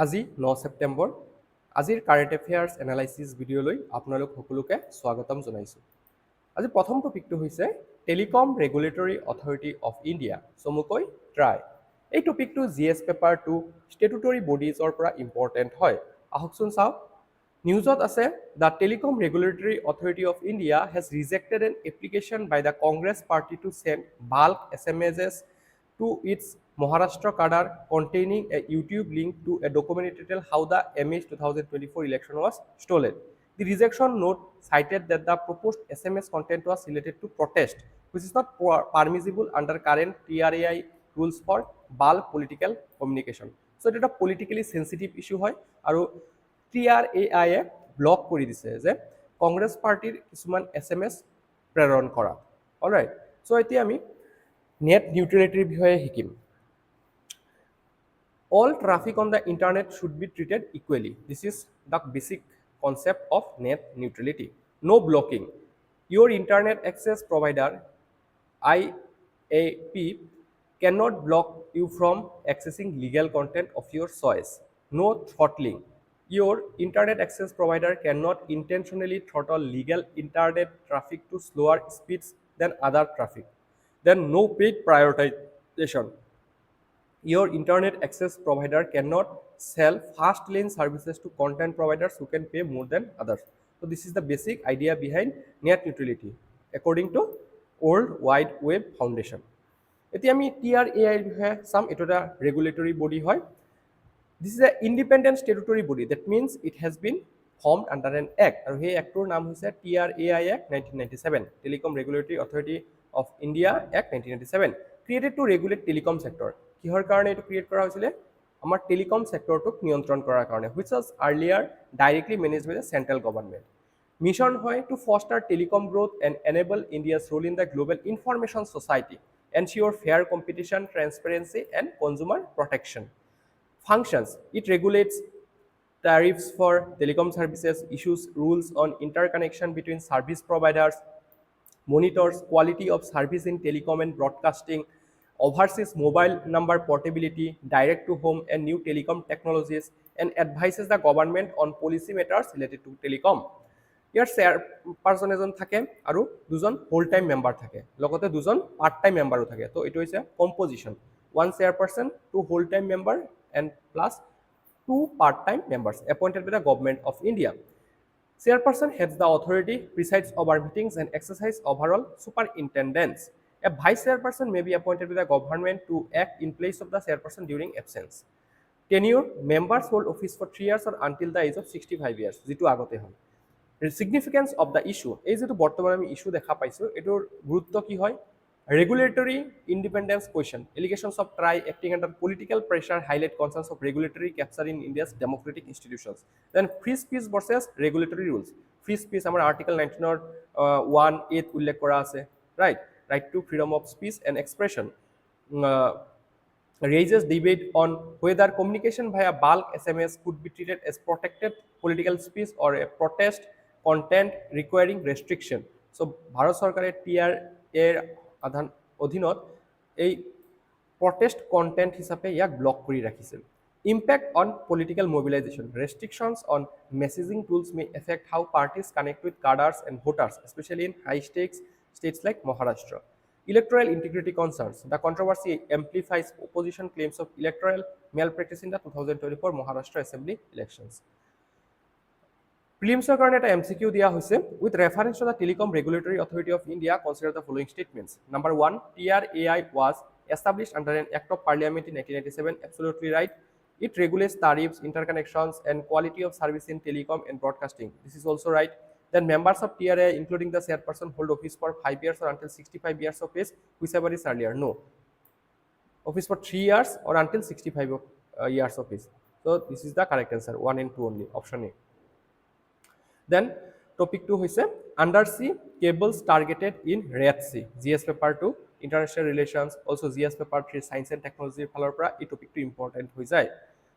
আজি 9 ছেপ্টেম্বৰ আজিৰ current affairs analysis ভিডিঅ'লৈ আপোনালোক সকলোকে স্বাগতম জনাইছোঁ। আজি প্ৰথম টপিকটো হৈছে telecom regulatory authority of India, চমুকৈ ট্ৰাই। এই টপিকটো GS পেপাৰ 2 ষ্টেটুটৰী বডিজৰ পৰা ইম্পৰ্টেণ্ট হয়। আহকচোন চাওক। নিউজত আছে the telecom regulatory authority of India has rejected an application by the Congress party to send bulk SMSs to its Maharashtra cadre containing a YouTube link to a documentary titled How the MH 2024 election was stolen. The rejection note cited that the proposed SMS content was related to protest, which is not permissible under current TRAI rules for bulk political communication. So এটা politically sensitive issue হয় আৰু TRAI এ block কৰি দিছে যে কংগ্ৰেছ পাৰ্টিৰ কিছুমান SMS প্ৰেৰণ কৰা। অলৰাইট, সো এতিয়া আমি নেট নিউট্ৰেলিটিৰ বিষয়ে শিকিম। All traffic on the internet should be treated equally. This is the basic concept of net neutrality. No blocking. Your internet access provider, IAP, cannot block you from accessing legal content of your choice. No throttling. Your internet access provider cannot intentionally throttle legal internet traffic to slower speeds than other traffic. Then no paid prioritization. Your internet access provider cannot sell fast lane services to content providers who can pay more than others. So this is the basic idea behind net neutrality according to World Wide Web Foundation. এতিয়া আমি TRAI এর বিষয়ে সাম এটা একটা regulatory body হয়। This is an independent statutory body, that means it has been formed under an act, আৰু সেই এক্টৰ নাম হৈছে TRAI Act 1997, Telecom Regulatory Authority of India Act 1997, created to regulate telecom sector. কিহৰ কাৰণে এটো ক্ৰিয়েট কৰা হৈছিলে? আমাৰ টেলিকম সেক্টৰটোক নিয়ন্ত্ৰণ কৰাৰ কাৰণে, which was earlier directly managed by the central government. Mission হয় to foster telecom growth and enable India's role in the global information society, ensure fair competition, transparency and consumer protection. Functions: it regulates tariffs for telecom services, issues rules on interconnection between service providers, monitors quality of service in telecom and broadcasting, oversees mobile number portability, direct to home and new telecom technologies, and advises the government on policy matters related to telecom. ইয়াৰ চেয়াৰপাৰ্সন এজন থাকে আৰু দুজন whole time member থাকে, লগতে দুজন part time মেম্বাৰো থাকে। তো এইটো হৈছে composition: one chairperson, two whole time member and plus two part time members appointed by the government of India. Chairperson heads the authority, presides over meetings and exercises overall superintendence. A vice chairperson may be appointed by the government to act in place of the chairperson during absence. Tenure: members hold office for 3 years or until the age of 65 years, যেটো আগতে হয়। Significance of the issue: এই যেটো বৰ্তমান আমি issue দেখা পাইছো, এটোৰ গুৰুত্ব কি হয়? Regulatory independence question: allegations of TRAI acting under political pressure highlight concerns of regulatory capture in India's democratic institutions. Then free speech versus regulatory rules. Free speech আমাৰ article 19 ৰ 1(a) উল্লেখ কৰা আছে, right to freedom of speech and expression. Raises debate on whether communication via bulk SMS could be treated as protected political speech or a protest content requiring restriction. So Bharat চৰকাৰে TRAI এর অধীনত এই protest content হিচাপে ইয়াক block কৰি ৰাখিছিল। Impact on political mobilization: restrictions on messaging tools may affect how parties connect with cadres and voters, especially in high stakes states like Maharashtra. Electoral integrity concerns: the controversy amplifies opposition claims of electoral malpractice in the 2024 Maharashtra Assembly elections. প্ৰিলিমছৰ কাৰণে এটা MCQ দিয়া হৈছে। With reference to the Telecom Regulatory Authority of India, consider the following statements. Number 1, TRAI was established under an Act of Parliament in 1997. Absolutely right. It regulates tariffs, interconnections, and quality of service in telecom and broadcasting. This is also right. Then members of TRAI, including the chairperson, hold office for 5 years or until 65 years of age, whichever is earlier. No. Office for 3 years or until 65 years of age. So this is the correct answer. 1 and 2 only. Option A. Then topic 2 hoise undersea cables targeted in Red Sea. GS paper 2 international relations, also GS paper 3 science and technology falor pora ei topic to important hoi jay.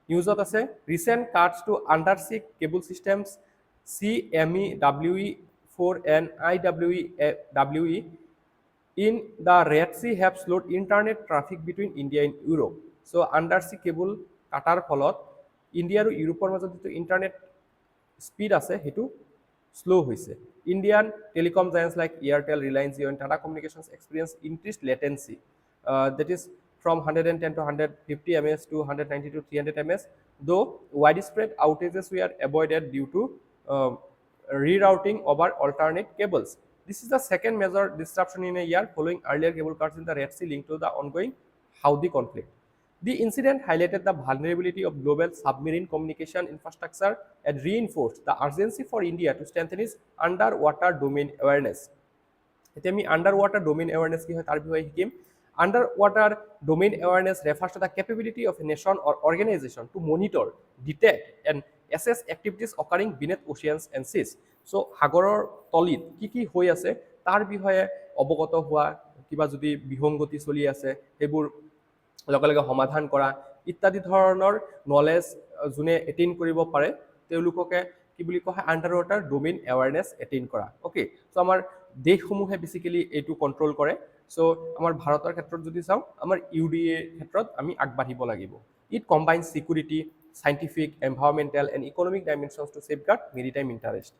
News ot ase recent cuts to undersea cable systems CMEWE4 and IWE in the Red Sea have slowed internet traffic between India and Europe. So undersea cable কাটাৰ ফলত India আৰু ইউৰোপৰ মাজত যিটো internet speed আছে সেইটো slow হৈছে। Indian telecom giants like Airtel, Reliance Jio' and Tata communications experience increased latency that is from 110 to 150 ms to 190 to 300 ms, though widespread outages were avoided due to rerouting over alternate cables. This is the second major disruption in a year following earlier cable cuts in the Red Sea linked to the ongoing Houthi conflict. The incident highlighted the vulnerability of global submarine communication infrastructure and reinforced the urgency for India to strengthen its underwater domain awareness. এতিয়া আমি under water domain awareness কি হয় তাৰ বিষয়ে শিকিম। Under water domain awareness refers to the capability of a nation or organisation to monitor, detect and assess activities occurring beneath oceans and seas. So' সাগৰৰ তলিত কি কি হৈ আছে তাৰ বিষয়ে অৱগত হোৱা, কিবা যদি বিসংগতি চলি আছে সেইবোৰ লগে লগে সমাধান কৰা ইত্যাদি ধৰণৰ নলেজ যোনে এটেইন কৰিব পাৰে তেওঁলোককে কি বুলি কোৱা হয় under water domain awareness attain কৰা। অ'কে, চ' আমাৰ দেশসমূহে বেচিকেলি এইটো কণ্ট্ৰল কৰে। চ' আমাৰ ভাৰতৰ ক্ষেত্ৰত যদি চাওঁ আমাৰ UDA ক্ষেত্ৰত আমি আগবাঢ়িব লাগিব। It combines security, scientific, environmental and economic dimensions to safeguard maritime interest.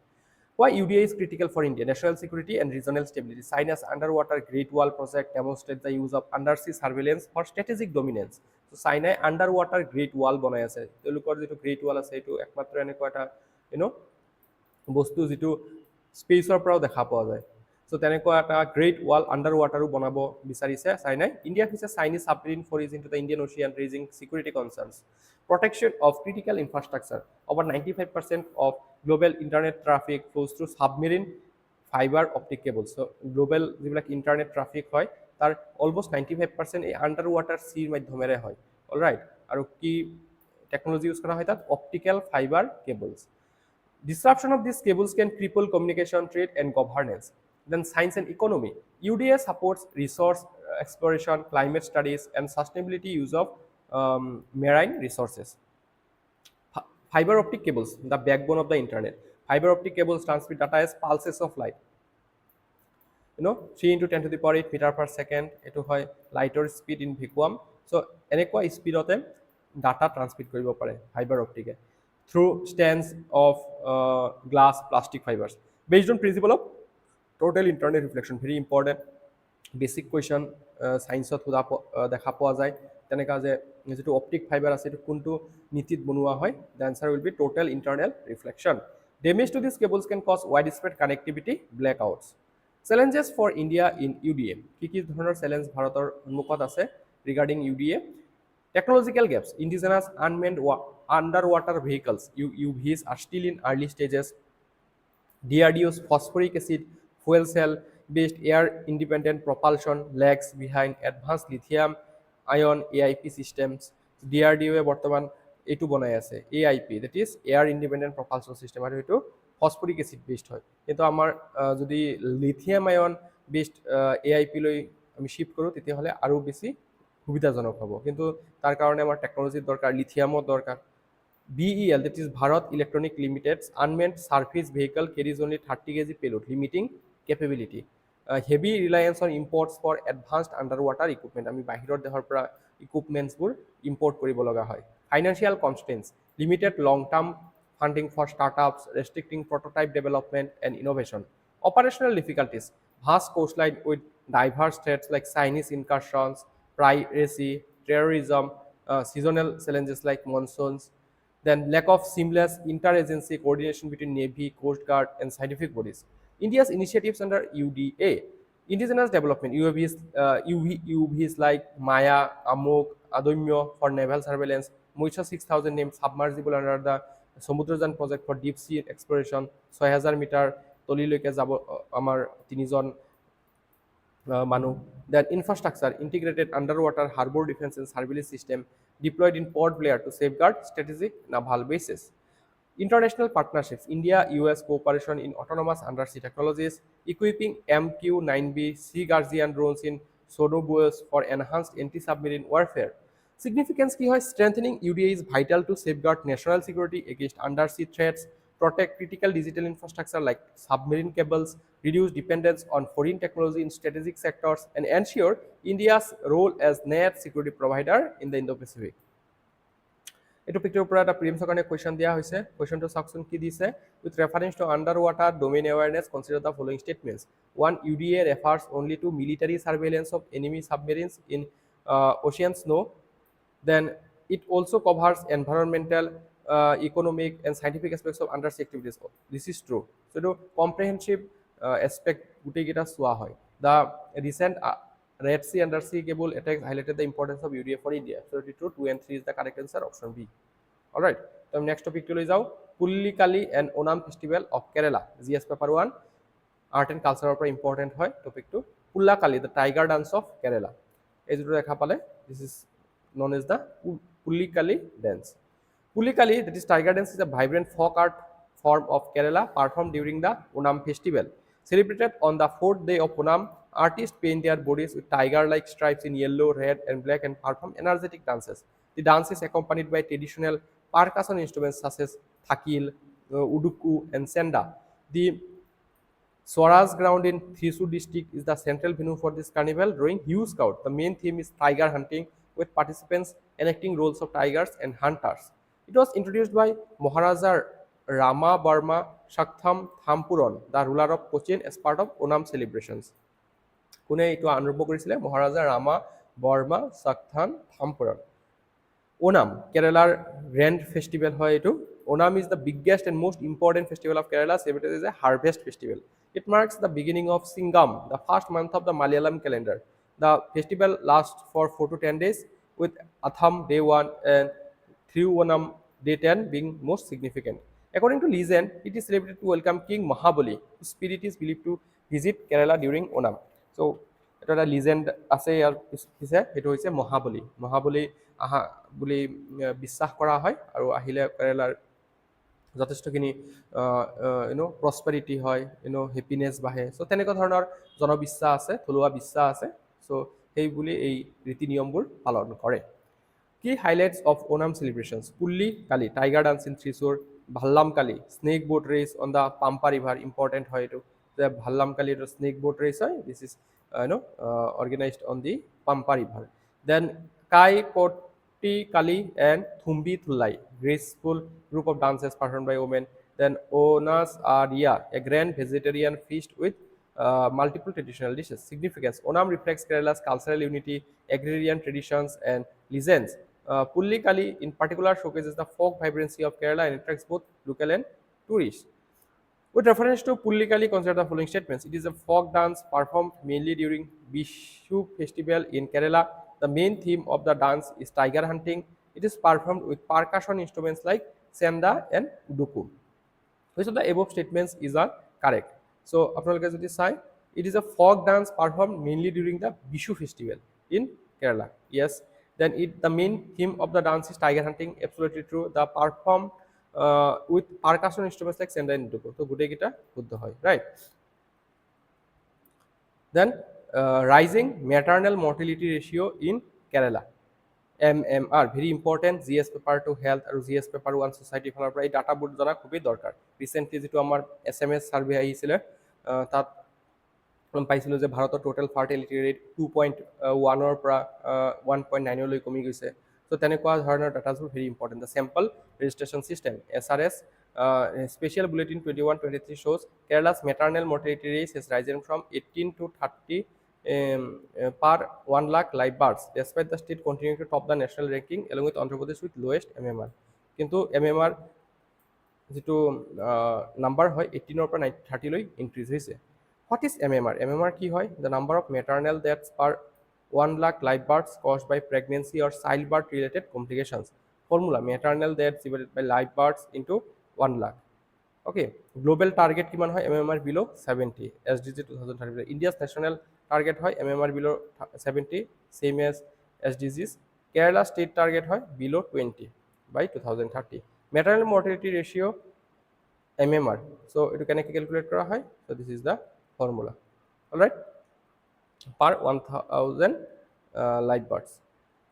Why UDA is critical for India? National security and regional stability. China's underwater Great Wall project demonstrates the use of undersea surveillance for strategic dominance. So China underwater Great Wall বনাই আছে। তেওঁলোকৰ যিটো Great Wall আছে এইটো একমাত্ৰ এনেকুৱা এটা বস্তু যিটো স্পেচৰ পৰাও দেখা পোৱা যায়। চ' তেনেকুৱা এটা গ্ৰেট ৱাল আণ্ডাৰ ৱাটাৰো বনাব বিচাৰিছে চাইনাই। India faces Chinese submarine forays into the Indian ocean raising security concerns. Protection of critical infrastructure. Over 95% of global internet traffic flows through submarine fiber optic cables. So global যিবিলাক internet traffic হয় তাৰ almost 95% এই under water চিৰ মাধ্যমেৰে হয়। Alright, আৰু কি technology use কৰা হয় তাত optical fibre cables. Disruption of these cables can cripple communication, trade, and governance. Then science and economy. UDA supports resource exploration, climate studies, and sustainability use of marine resources. Fiber optic cables, the backbone of the internet. Fiber optic cables transmit data as pulses of light. 3 into 10 to the power 8 meter per second. এটো হয় লাইটৰ speed in vacuum. চ' এনেকুৱা স্পীডতে data transmit কৰিব পাৰে fibre অপটিকে through strands of glass plastic fibers based on principle of total internet reflection. Very important basic question science দেখা পোৱা যায় তেনেকা যে যেটো অপটিক ফাইবাৰ আছে এটো কোনটো নীতিত বনোৱা হয়। The answer will be total internal reflection. Damage to these cables can cause widespread connectivity blackouts. Challenges for India in UDA. কি ধৰণৰ চ্যালেঞ্জ ভাৰতৰ সন্মুখত আছে regarding UDA? Technological gaps. Indigenous unmanned underwater vehicles UVs are still in early stages. DRDO's phosphoric acid fuel cell based air independent propulsion lags behind advanced lithium ion AIP systems. DRDO এ বৰ্তমান এইটো বনাই আছে AIP, that is air independent propulsion system, আৰু এইটো phosphoric acid based হয়। কিন্তু আমাৰ যদি লিথিয়াম আয়ন বেসড AIP লৈ আমি শিফট কৰোঁ তেতিয়াহ'লে আৰু বেছি সুবিধাজনক হ'ব। কিন্তু তাৰ কাৰণে আমাৰ টেকনলজিৰ দৰকাৰ, লিথিয়ামৰ দৰকাৰ। BEL, that is Bharat Electronic Limited's unmanned surface vehicle carries only 30 kg payload, limiting capability. Heavy reliance on imports for advanced underwater equipment. আমি বাহিৰৰ দেশৰ পৰা ইকুইপমেন্টছবোৰ ইম্পৰ্ট কৰিব লগা হয়। Financial constraints, limited long-term funding for startups, restricting prototype development and innovation. Operational difficulties, vast coastline with diverse threats like Chinese incursions, piracy, terrorism, seasonal challenges like monsoons. Then lack of seamless interagency coordination between Navy, Coast Guard, and scientific bodies. India's initiatives under UDA, indigenous development, UVs like Maya, Amok, Adomyo for naval surveillance, Moisha 6000 named submersible under the Samudrojan project for deep sea exploration, 6000 metre তলিলৈকে যাব আমাৰ তিনিজন মানুহ। Then infrastructure, integrated underwater harbor defense and surveillance system deployed in Port Blair to safeguard strategic naval bases. International partnerships, India-US cooperation in autonomous undersea technologies, equipping MQ-9B Sea Guardian drones in sonobuoys for enhanced anti-submarine warfare. Significance কি হয়, strengthening UDA is vital to safeguard national security against undersea threats, protect critical digital infrastructure like submarine cables, reduce dependence on foreign technology in strategic sectors, and ensure India's role as net security provider in the Indo-Pacific. এই টপিকটোৰ পৰা এটা প্ৰিলিমছৰ কাৰণে question দিয়া হৈছে কুৱেশ্যনটো চাওকচোন কি দিছে with reference to under water domain awareness consider the following statements one UDA refers only to military surveillance of enemy submarines in ocean snow then it also covers environmental economic and scientific aspects of undersea activities this is true so the comprehensive aspect gutei geta soa hoy the recent Red Sea undersea cable attacks highlighted the importance of UDA for India so it is true 2 and 3 is the correct answer option B all right so next topic to loi jao Pullikali and Onam festival of Kerala GS paper 1 art and culture or important hoy topic 2 Pullakali the tiger dance of Kerala এই যেটো দেখা পালে this is known as the Pullikali dance. Pullikali, that is tiger dance, is a vibrant folk art form of Kerala performed during the Onam festival. Celebrated on the fourth day of Onam, artists paint their bodies with tiger-like stripes in yellow, red, and black and perform energetic dances. The dance is accompanied by traditional percussion instruments such as thakil, uduku, and senda. The Swaraj ground in Thrissur district is the central venue for this carnival, drawing huge crowd. The main theme is tiger hunting, with participants enacting roles of tigers and hunters. It was introduced by Maharaja Rama Barma Shaktham Thampuran, the ruler of Cochin, as part of Onam celebrations. কোনে এইটো আৰম্ভ কৰিছিলে মহাৰাজা Rama Barma শাক্থান থাম্পুৰন Onam, Kerala's grand festival hoy etu. Onam is the biggest and most important festival of Kerala, celebrated as a harvest festival. It marks the beginning of Singam, the first month of the Malayalam calendar. The festival lasts for 4 to 10 days, with Atham day 1 and Thiruvanam day 10 being most significant. According to legend, it is celebrated to welcome King Mahabali, whose spirit is believed to visit Kerala during Onam. So, এটা এটা legend আছে ইয়াৰ পিছে সেইটো হৈছে মহাবলী মহাবলী আহা বুলি বিশ্বাস কৰা হয় আৰু আহিলে কেৰালাৰ যথেষ্টখিনি প্ৰসপেৰিটি হয় হেপিনেছ বাঢ়ে চ' তেনেকুৱা ধৰণৰ জনবিশ্বাস আছে থলুৱা বিশ্বাস আছে চ' সেই বুলি এই ৰীতি নিয়মবোৰ পালন কৰে Key highlights of Onam celebrations Pulli Kali, tiger dance in Thrissur, Bhallam Kali, snake boat race on the Pampa river, important hoy to the Bhallam Kali snake boat race hoy. This is organized on the Pampa river. Then Kai Poti Kali and Thumbi Thulai, graceful group of dances performed by women. Then Onas Arya, a grand vegetarian feast with multiple traditional dishes. Significance Onam reflects Kerala's cultural unity, agrarian traditions, and legends. Pulli Kali in particular showcases the folk vibrancy of Kerala and attracts both local and tourists. With reference to Pulli Kali, consider the following statements. It is a folk dance performed mainly during Vishu festival in Kerala. The main theme of the dance is tiger hunting. It is performed with percussion instruments like senda and uduku. Which of the above statements is correct? So, আপনালোকে যদি চাই, it is a folk dance performed mainly during the Vishu festival in Kerala. Yes. Then the main theme of the dance is tiger hunting. Absolutely true. The perform with percussion instruments like senda and uduku. So, গোটেই কেইটা শুদ্ধ হয়, right? Then rising maternal mortality ratio in Kerala. MMR very important GS paper 2 health আৰু GS paper 1 society ফালৰ পৰা এই ডাটাবোৰ জনা খুবেই দৰকাৰ ৰিসেন্টলি যেটো আমাৰ SMS সাৰ্ভে আহিছিল তাত পাইছিলো যে ভাৰতৰ টোটাল ফাৰ্টিলিটি ৰেট 2.1 ৰ পৰা 1.9 লৈ কমি গৈছে সো তেনেকুৱা ধৰণৰ ডাটাবোৰ very important the sample registration system SRS special bulletin 21-23 shows Kerala's maternal mortality rate has risen from 18 to 30 per 1 lakh live births despite the state continuing to top the national ranking along with Andhra Pradesh with lowest MMR কিন্তু MMR যেটো number হয় 18 ৰ পৰা 30 লৈ increase হৈছে What is MMR? MMR কি হয়? The number of maternal deaths per 1 lakh live births caused by pregnancy or childbirth related complications. Formula maternal deaths divided by live births into 1 lakh. Okay. Global target কিমান হয়? MMR below 70. SDG 2030. India's national target হয় MMR below 70 same as SDGs. Kerala state target হয় below 20 by 2030. Maternal mortality ratio MMR. So it can calculate kora hoy. So this is the formula. All right. Per 1000 live births.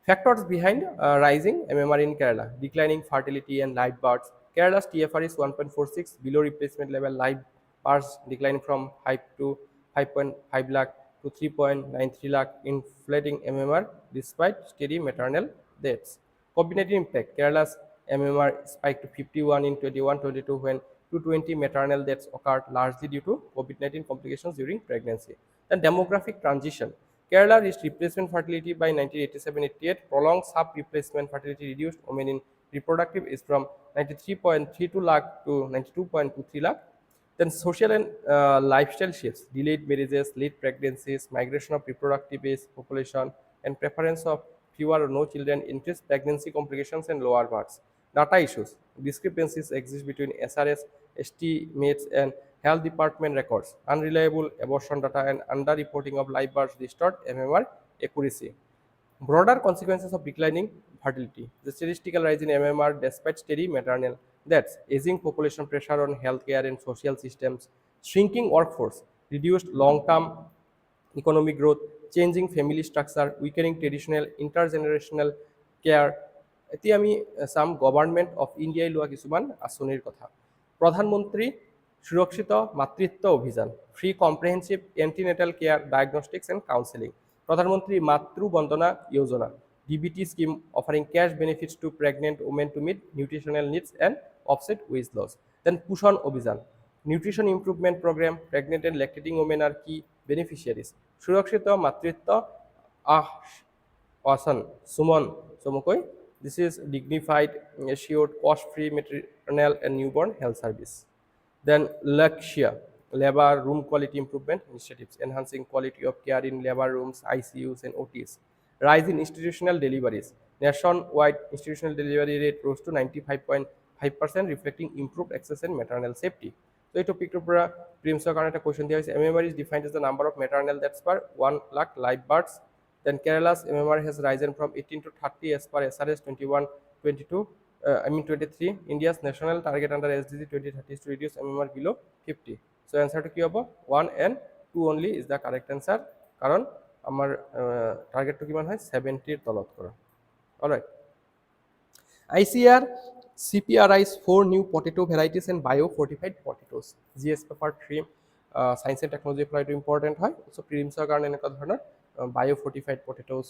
Factors behind rising MMR in Kerala: declining fertility and live births. Kerala's TFR is 1.46 below replacement level. Live births declining from 5 to 5.5 lakh to 3.93 lakh, inflating MMR despite steady maternal deaths. Combinatory impact: Kerala's MMR spiked to 51 in 21-22 when 220 maternal deaths occurred largely due to COVID-19 complications during pregnancy. Then demographic transition. Kerala reached replacement fertility by 1987-88. Prolonged sub-replacement fertility reduced women in reproductive age from 93.32 lakh to 92.23 lakh. Then social and lifestyle shifts, delayed marriages, late pregnancies, migration of reproductive age population, and preference of fewer or no children increased pregnancy complications and lower births. Data issues, discrepancies exist between SRS estimates and health department records. Unreliable abortion data and underreporting of live births distort MMR accuracy. Broader consequences of declining fertility. The statistical rise in MMR despite steady maternal deaths, aging population pressure on healthcare and social systems, shrinking workforce, reduced long-term economic growth, changing family structure, weakening traditional intergenerational care. এতিয়া আমি চাম government of ইণ্ডিয়াই লোৱা কিছুমান আঁচনিৰ কথা। প্ৰধানমন্ত্ৰী সুৰক্ষিত মাতৃত্ব অভিযান, free comprehensive antenatal care diagnostics and counselling. Pradhan Mantri Matru Bandana Yojana, DBT scheme offering cash benefits to pregnant women to meet nutritional needs and offset weight loss. Then Pushan Obhijan, nutrition improvement program, pregnant and lactating women are key beneficiaries. Surakshita Matritya Asan Suman Somokoi, this is dignified, assured, cost-free maternal and newborn health service. Then Lakshya, labor room quality improvement initiatives, enhancing quality of care in labor rooms, ICUs, and OTs. Rise in institutional deliveries. Nationwide institutional delivery rate rose to 95.5%, reflecting improved access and maternal safety. So, এই টপিকটোৰ পৰা প্ৰিলিমছৰ কাৰণে এটা question দিয়া হৈছে। MMR is defined as the number of maternal deaths per 1 lakh live births. Then Kerala's MMR has risen from 18 to 30 as per SRS 23. India's national target under SDG 2030 is to reduce MMR below 50. So answer to কি হ'ব 1 and 2 only is the correct answer, কারণ আমার টার্গেটটো কিমান হয় 70 এর তলত কৰা। Alright, ICAR CPRIs 4 new potato varieties and bio-fortified potatoes. GS paper 3 science and technology পৰা এইটো ইম্পৰ্টেণ্ট হয়। সো প্ৰিলিমছৰ কাৰণে এনেকুৱা ধৰণৰ bio-fortified potatoes,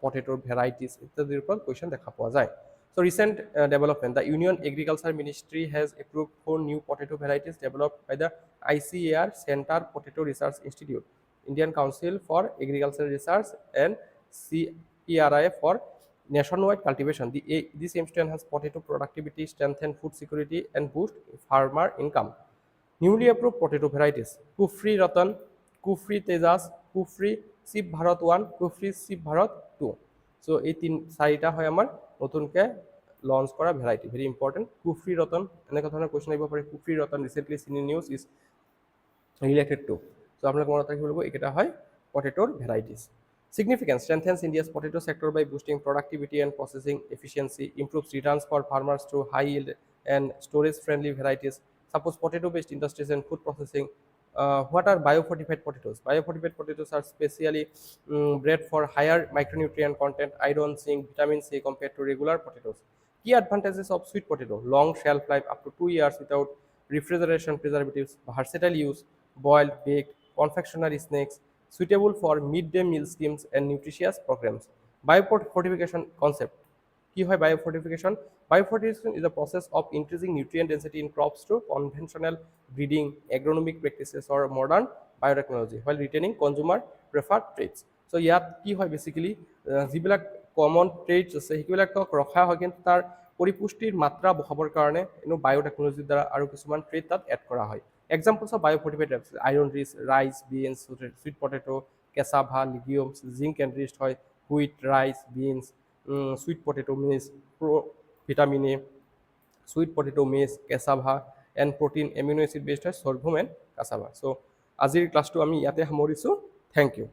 potato varieties ইত্যাদিৰ ওপৰত কুৱেশ্যন দেখা পোৱা যায়। So recent development, the Union Agriculture Ministry has approved 4 new potato varieties developed by the ICAR Center Potato Research Institute, Indian Council for Agricultural Research, and CPRI for nationwide cultivation. This aims to enhance potato productivity, strengthen food security, and boost farmer income. Newly approved potato varieties: Kufri Ratan, Kufri Tejas, Kufri Sip Bharat 1, Kufri Sip Bharat 2. So এই চাৰিটা হয় আমাৰ নতুনকৈ launch কৰা variety, very important. Kufri ৰতন এনেকুৱা ধৰণৰ question আহিব পাৰে। কুফ্ৰি ৰতন ৰিচেণ্টলি চিন in news is related to. চ' আপোনালোকে মনত ৰাখিব লাগিব এইকেইটা হয় পটেটোৰ varieties. Significance: strengthens India's potato sector by boosting productivity and processing efficiency, improves returns for farmers through high yield and storage-friendly varieties, supports potato-based industries and food processing. What are bio-fortified potatoes? Bio-fortified potatoes are specially bred for higher micronutrient content, iron, zinc, vitamin C compared to regular potatoes. Key advantages of sweet potato: long shelf life up to 2 years without refrigeration preservatives, versatile use, boiled, baked, confectionery snacks, suitable for midday meal schemes and nutritious programs. Biofortification concept. কি হয় biofortification? Biofortification is a process of increasing nutrient density in crops through conventional breeding, agronomic practices, or modern biotechnology while retaining consumer preferred traits. So ইয়াত কি হয় basically যিবিলাক common ট্ৰেইটছ আছে সেইবিলাকক ৰখা হয়, কিন্তু তাৰ পৰিপুষ্টিৰ মাত্ৰা বঢ়াবৰ কাৰণে বায়োটেকনলজিৰ দ্বাৰা আৰু কিছুমান ট্ৰেইট তাত এড কৰা হয়। Examples of bio-fortified iron rich rice, beans, sweet potato, cassava, legumes, zinc enriched হয় wheat, rice, beans, sweet potato, maize, vitamin A, sweet potato, maize, cassava, and protein amino acid based হয় sorghum and cassava. So আজিৰ ক্লাছটো আমি ইয়াতে সামৰিছোঁ। Thank you.